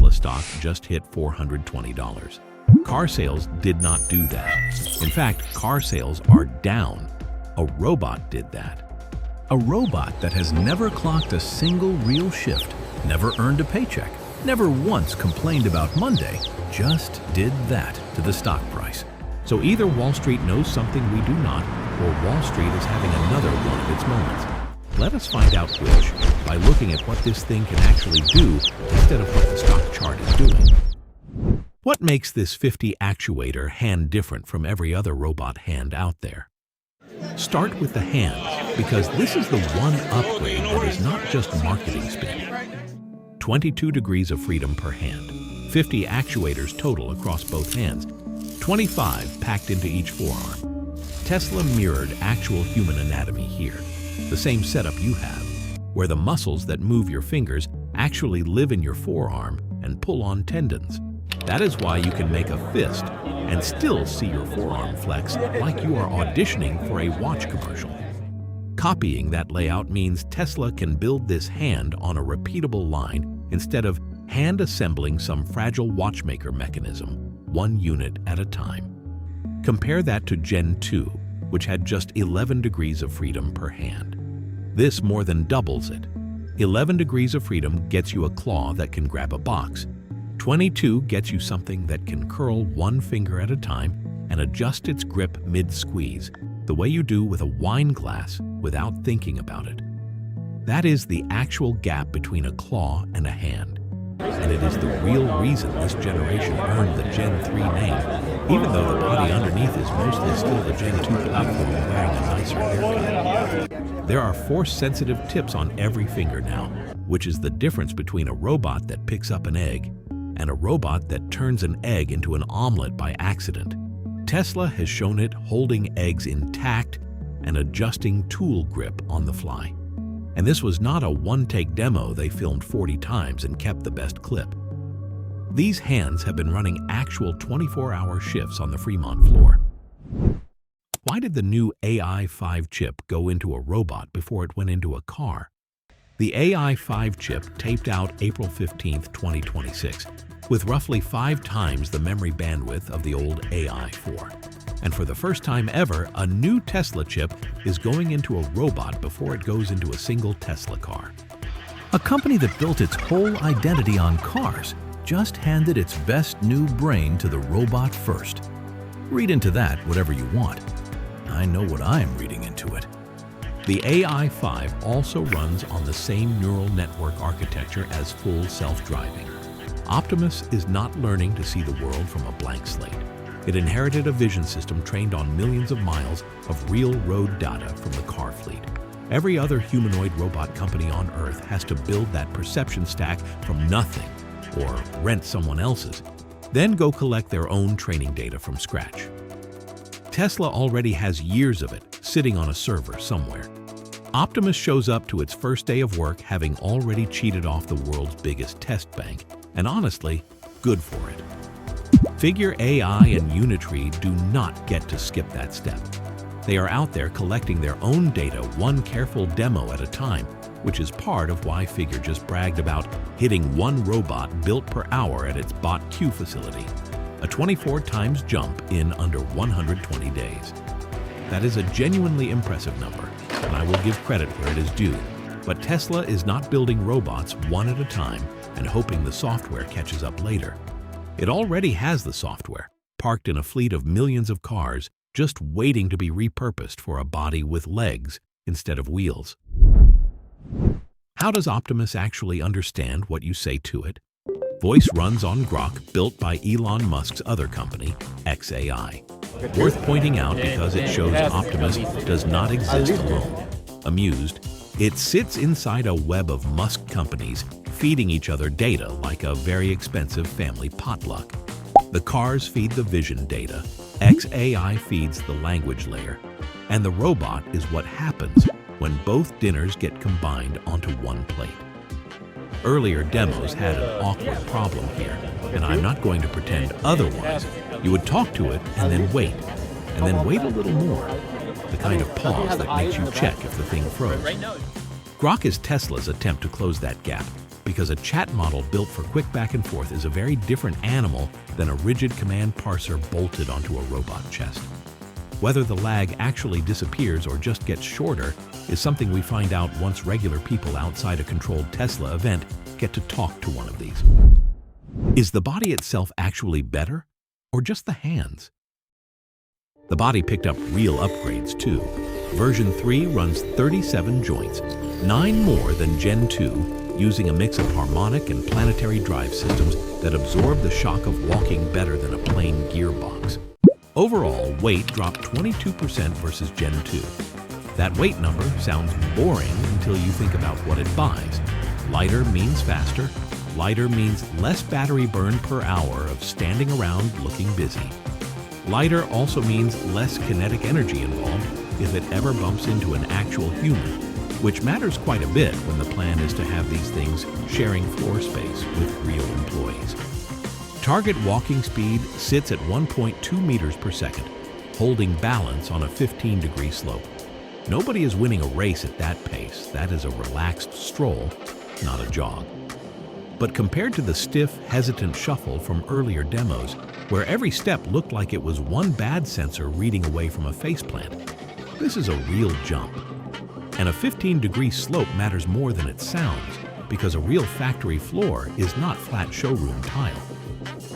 Tesla stock just hit $420. Car sales did not do that. In fact, car sales are down. A robot did that. A robot that has never clocked a single real shift, never earned a paycheck, never once complained about Monday, just did that to the stock price. So either Wall Street knows something we do not, or Wall Street is having another one of its moments. Let us find out which by looking at what this thing can actually do instead of what the stock chart is doing. What makes this 50 actuator hand different from every other robot hand out there? Start with the hand, because this is the one upgrade that is not just marketing spin. 22 degrees of freedom per hand, 50 actuators total across both hands, 25 packed into each forearm. Tesla mirrored actual human anatomy here, the same setup you have, where the muscles that move your fingers actually live in your forearm and pull on tendons. That is why you can make a fist and still see your forearm flex like you are auditioning for a watch commercial. Copying that layout means Tesla can build this hand on a repeatable line instead of hand assembling some fragile watchmaker mechanism, one unit at a time. Compare that to Gen 2, which had just 11 degrees of freedom per hand. This more than doubles it. 11 degrees of freedom gets you a claw that can grab a box. 22 gets you something that can curl one finger at a time and adjust its grip mid-squeeze, the way you do with a wine glass without thinking about it. That is the actual gap between a claw and a hand. And it is the real reason this generation earned the Gen 3 name, even though the body underneath is mostly still the Gen 2 platform wearing a nicer haircut. There are force-sensitive tips on every finger now, which is the difference between a robot that picks up an egg and a robot that turns an egg into an omelet by accident. Tesla has shown it holding eggs intact and adjusting tool grip on the fly. And this was not a one-take demo they filmed 40 times and kept the best clip. These hands have been running actual 24-hour shifts on the Fremont floor. Why did the new AI-5 chip go into a robot before it went into a car? The AI-5 chip taped out April 15, 2026, with roughly 5 times the memory bandwidth of the old AI-4. And for the first time ever, a new Tesla chip is going into a robot before it goes into a single Tesla car. A company that built its whole identity on cars just handed its best new brain to the robot first. Read into that whatever you want. I know what I'm reading into it. The AI-5 also runs on the same neural network architecture as full self-driving. Optimus is not learning to see the world from a blank slate. It inherited a vision system trained on millions of miles of real road data from the car fleet. Every other humanoid robot company on Earth has to build that perception stack from nothing or rent someone else's, then go collect their own training data from scratch. Tesla already has years of it sitting on a server somewhere. Optimus shows up to its first day of work having already cheated off the world's biggest test bank, and honestly, good for it. Figure AI and Unitree do not get to skip that step. They are out there collecting their own data one careful demo at a time, which is part of why Figure just bragged about hitting 1 robot built per hour at its Bot Q facility, a 24 times jump in under 120 days. That is a genuinely impressive number, and I will give credit where it is due. But Tesla is not building robots one at a time and hoping the software catches up later. It already has the software, parked in a fleet of millions of cars, just waiting to be repurposed for a body with legs instead of wheels. How does Optimus actually understand what you say to it? Voice runs on Grok, built by Elon Musk's other company, xAI. Worth pointing out because it shows Optimus does not exist alone. Amused, it sits inside a web of Musk companies feeding each other data like a very expensive family potluck. The cars feed the vision data, xAI feeds the language layer, and the robot is what happens when both dinners get combined onto one plate. Earlier demos had an awkward problem here, and I'm not going to pretend otherwise. You would talk to it and then wait a little more. The kind of pause that makes you check if the thing froze. Grok is Tesla's attempt to close that gap. because a chat model built for quick back and forth is a very different animal than a rigid command parser bolted onto a robot chest. Whether the lag actually disappears or just gets shorter is something we find out once regular people outside a controlled Tesla event get to talk to one of these. Is the body itself actually better, or just the hands? The body picked up real upgrades too. Version 3 runs 37 joints, 9 more than Gen 2, using a mix of harmonic and planetary drive systems that absorb the shock of walking better than a plain gearbox. Overall, weight dropped 22% versus Gen 2. That weight number sounds boring until you think about what it buys. Lighter means faster. Lighter means less battery burn per hour of standing around looking busy. Lighter also means less kinetic energy involved if it ever bumps into an actual human, which matters quite a bit when the plan is to have these things sharing floor space with real employees. Target walking speed sits at 1.2 meters per second, holding balance on a 15-degree slope. Nobody is winning a race at that pace. That is a relaxed stroll, not a jog. But compared to the stiff, hesitant shuffle from earlier demos, where every step looked like it was one bad sensor reading away from a faceplant, this is a real jump. And a 15-degree slope matters more than it sounds, because a real factory floor is not flat showroom tile.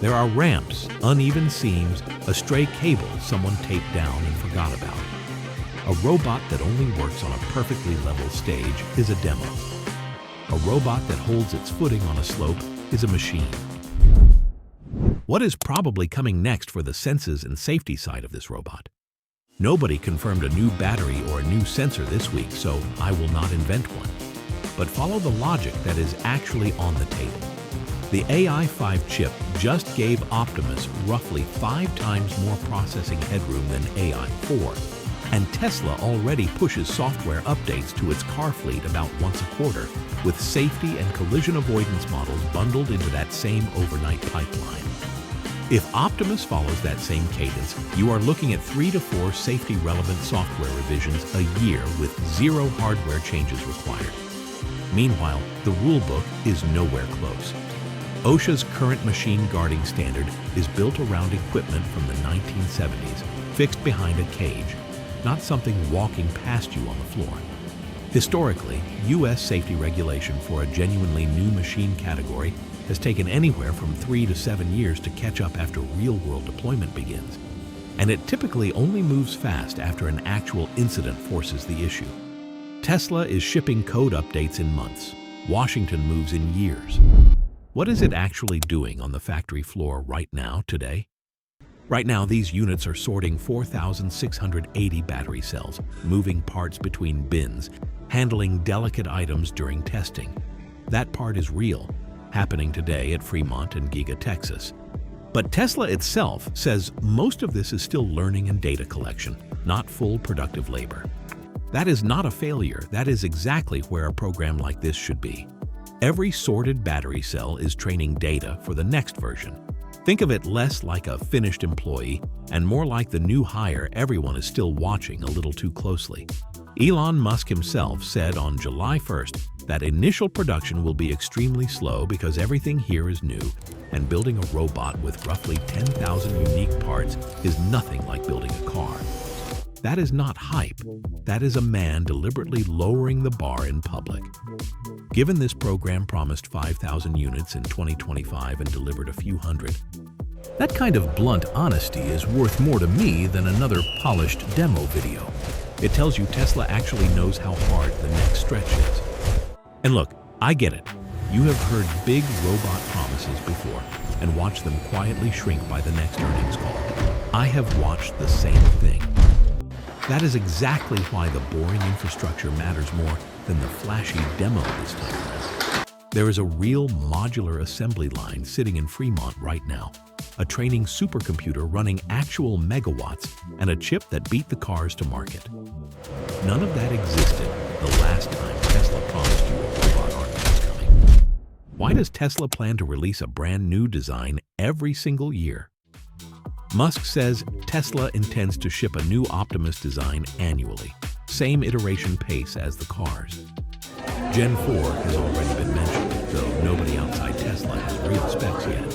There are ramps, uneven seams, a stray cable someone taped down and forgot about. A robot that only works on a perfectly level stage is a demo. A robot that holds its footing on a slope is a machine. What is probably coming next for the senses and safety side of this robot? Nobody confirmed a new battery or a new sensor this week, so I will not invent one. But follow the logic that is actually on the table. The AI5 chip just gave Optimus roughly 5 times more processing headroom than AI4. And Tesla already pushes software updates to its car fleet about once a quarter, with safety and collision avoidance models bundled into that same overnight pipeline. If Optimus follows that same cadence, you are looking at 3 to 4 safety-relevant software revisions a year with 0 hardware changes required. Meanwhile, the rulebook is nowhere close. OSHA's current machine guarding standard is built around equipment from the 1970s, fixed behind a cage, not something walking past you on the floor. Historically, U.S. safety regulation for a genuinely new machine category has taken anywhere from 3 to 7 years to catch up after real-world deployment begins. And it typically only moves fast after an actual incident forces the issue. Tesla is shipping code updates in months. Washington moves in years. What is it actually doing on the factory floor right now, today? Right now, these units are sorting 4,680 battery cells, moving parts between bins, handling delicate items during testing. That part is real, happening today at Fremont and Giga, Texas. But Tesla itself says most of this is still learning and data collection, not full productive labor. That is not a failure. That is exactly where a program like this should be. Every sorted battery cell is training data for the next version. Think of it less like a finished employee and more like the new hire everyone is still watching a little too closely. Elon Musk himself said on July 1st that initial production will be extremely slow because everything here is new, and building a robot with roughly 10,000 unique parts is nothing like building a car. That is not hype. That is a man deliberately lowering the bar in public. Given this program promised 5,000 units in 2025 and delivered a few hundred, that kind of blunt honesty is worth more to me than another polished demo video. It tells you Tesla actually knows how hard the next stretch is. And look, I get it. You have heard big robot promises before and watched them quietly shrink by the next earnings call. I have watched the same thing. That is exactly why the boring infrastructure matters more than the flashy demo this time around. There is a real modular assembly line sitting in Fremont right now, a training supercomputer running actual megawatts, and a chip that beat the cars to market. None of that existed the last time Tesla promised you a robot army was coming. Why does Tesla plan to release a brand new design every single year? Musk says Tesla intends to ship a new Optimus design annually, same iteration pace as the cars. Gen 4 has already been mentioned, though Tesla has real specs yet.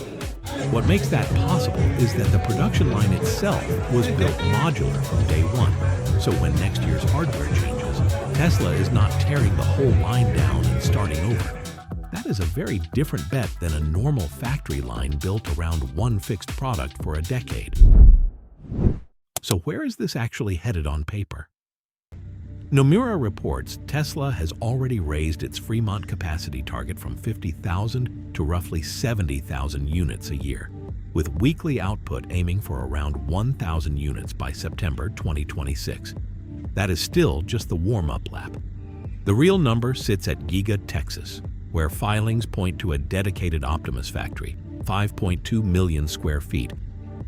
What makes that possible is that the production line itself was built modular from day one, so when next year's hardware changes, Tesla is not tearing the whole line down and starting over. That is a very different bet than a normal factory line built around one fixed product for a decade. So where is this actually headed on paper? Nomura reports Tesla has already raised its Fremont capacity target from 50,000 to roughly 70,000 units a year, with weekly output aiming for around 1,000 units by September 2026. That is still just the warm-up lap. The real number sits at Giga, Texas, where filings point to a dedicated Optimus factory, 5.2 million square feet,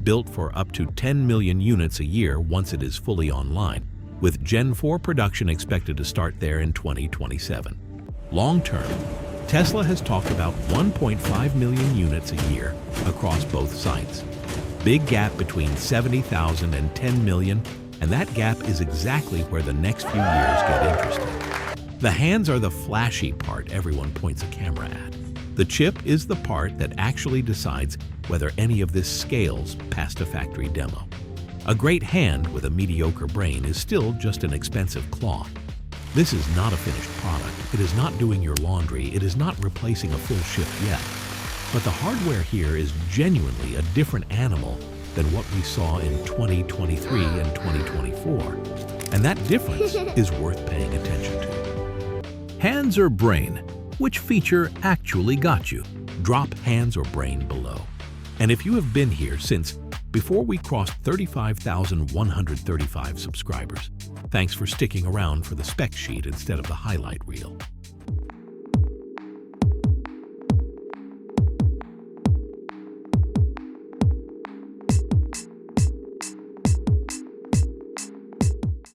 built for up to 10 million units a year once it is fully online, with Gen 4 production expected to start there in 2027. Long-term, Tesla has talked about 1.5 million units a year across both sites. Big gap between 70,000 and 10 million, and that gap is exactly where the next few years get interesting. The hands are the flashy part everyone points a camera at. The chip is the part that actually decides whether any of this scales past a factory demo. A great hand with a mediocre brain is still just an expensive claw. This is not a finished product. It is not doing your laundry. It is not replacing a full shift yet. But the hardware here is genuinely a different animal than what we saw in 2023 and 2024. And that difference is worth paying attention to. Hands or brain? Which feature actually got you? Drop hands or brain below. And if you have been here since before we crossed 35,135 subscribers, thanks for sticking around for the spec sheet instead of the highlight reel.